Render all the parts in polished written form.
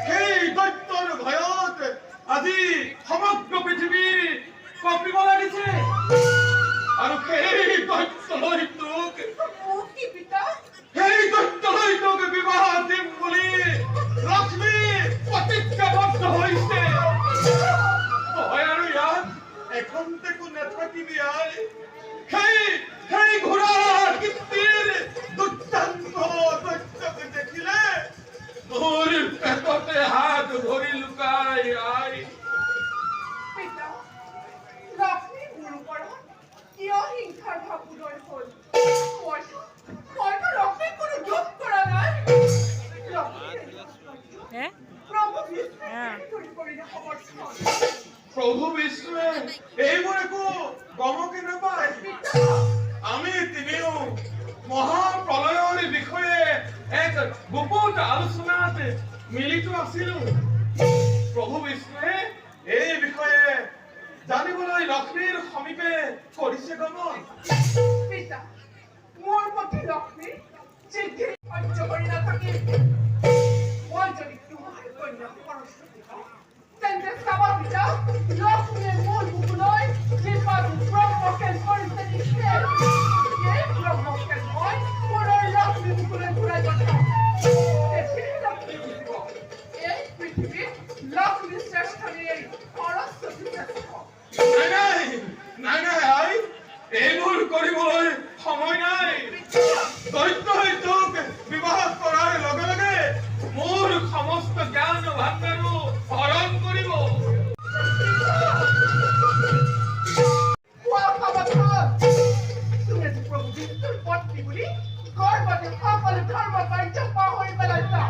সেই দৈত্যৰ ভয়ত আজি সমগ্ৰ পৃথিৱী কঁপিব লাগিছে আৰু সেই দৈত্যলৈটোক বিবাহ দিম বুলি লক্ষ্মী প্ৰতিজ্ঞাবদ্ধ হৈছে মই আৰু ইয়াত এখন্তেকো নাথাকিবি আই সেই ঘোঁৰাৰ কীৰ্তিৰ দুৰ্দান্ত দৈত্যকে দেখিলে মোৰ পেটতে হাত ধৰি লুকাই আই লক্ষ্মী মোৰ ওপৰত কিয় হিংসাৰ ভাৱ উদয় হ'ল মইতো লক্ষ্মীক কোনো দুখ কৰা নাই প্ৰভু বিষ্ণুৱে এইবোৰ একো গমকে নাপায় আমি তিনিও মহাপ্ৰলয়ৰ বিষয়ে এক গোপন আলোচনাত মিলিত আছিলো প্ৰভু বিষ্ণুৱে এই বিষয়ে জানিবলৈ লক্ষ্মীৰ সমীপে কৰিছে গমন পিতা মোৰ প্ৰতি লক্ষ্মী চিঠি সহ্য কৰি নাথাকি মই যদি তোমাৰ কন্যা সৰস্বতী তেন্তে চাব পিতা লক্ষ্মীয়ে মোৰ বুকুলৈ যিপাত ব্ৰহ্মকেল কৰিছে নিছে এই ব্ৰহ্মকেল মই পুনৰ লক্ষ্মী বুকুলৈ ঘূৰাই পঠাম তেতিয়াই লক্ষ্মী বুজিব এই পৃথিৱীত লক্ষ্মী শ্ৰেষ্ঠ এই সৰস্বতী শ্ৰেষ্ঠ নাই আই এইবোৰ কৰিবলৈ সময় নাই দৈত্যই তোক বিবাহ কৰাৰ লগে লগে মোৰ সমস্ত জ্ঞান ভাণ্ডাৰো হৰণ কৰিব তুমি প্ৰভু বিষ্ণুৰ পত্নী বুলি গৰ্বতে সকলো ধৰ্ম কাৰ্য পাহৰি পেলাইছা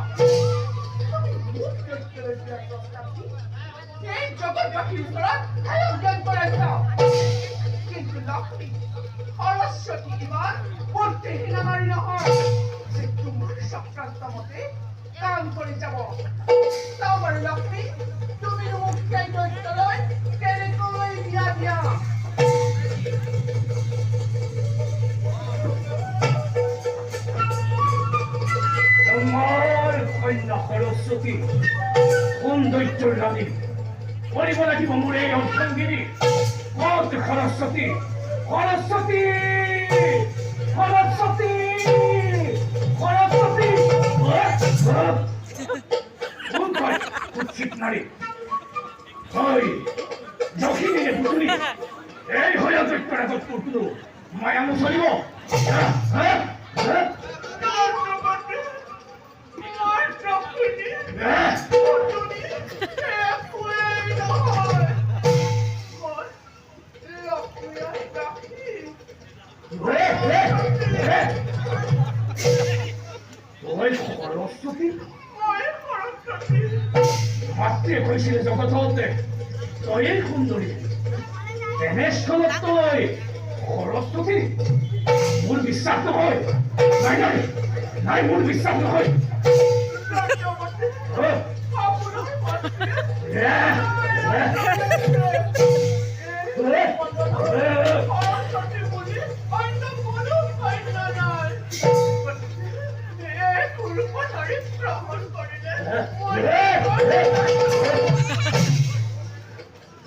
এই জগতবাসীৰ ওচৰত জ্ঞান কৰাইছা কিন্তু লক্ষ্মী সৰস্বতী ইমান বুদ্ধিহীন নাৰী নহয় যে তোমাৰ চক্ৰান্ত মতে কাম কৰি যাব চাওঁ বাৰু লক্ষ্মী তুমি মোক সেই দৈত্যলৈ কেনেকৈ বিয়া দিয়া তোমাৰ কন্যা সৰস্বতী কোন দৈত্যৰ ৰাণী কৰিব লাগিব মোৰ এই অৰ্থাংগিনী ক'ত সৰস্বতী সৰস্বতী সৰস্বতী সৰস্বতী কোন কয় উচিত নাৰী হয় যখিনীৰে পুতুলি এই হয় দৈত্যৰ আগত পুতুলো মায়া নচলিব মাতৃয়ে কৈছিলে জগততে তয়েই সুন্দৰী তেনেস্থলত তই সৰস্বতী মোৰ বিশ্বাস নহয় নাই মোৰ বিশ্বাস নহয়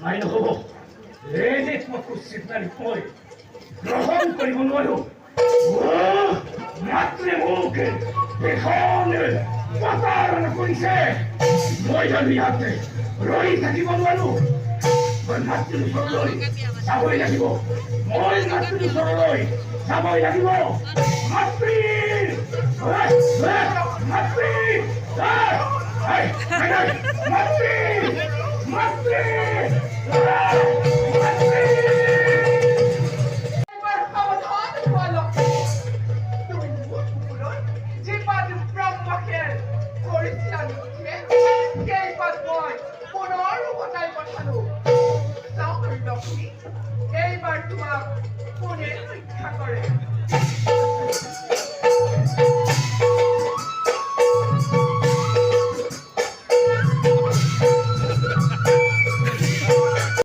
নাই নহ'ব এই যে তোমাক উচিত নাৰী মই গ্ৰহণ কৰিব নোৱাৰো মাতৃয়ে মোক এখন প্ৰতাৰণা কৰিছে মই জানো ইয়াতে ৰৈ থাকিব নোৱাৰো মই মাতৃৰ ওচৰলৈ যাবই লাগিব মই মাতৃৰ ওচৰলৈ যাবই লাগিব মাতৃ মাতৃ মাতৃ মাতৃ এইবাৰ তোমাক কোনে ৰক্ষা কৰে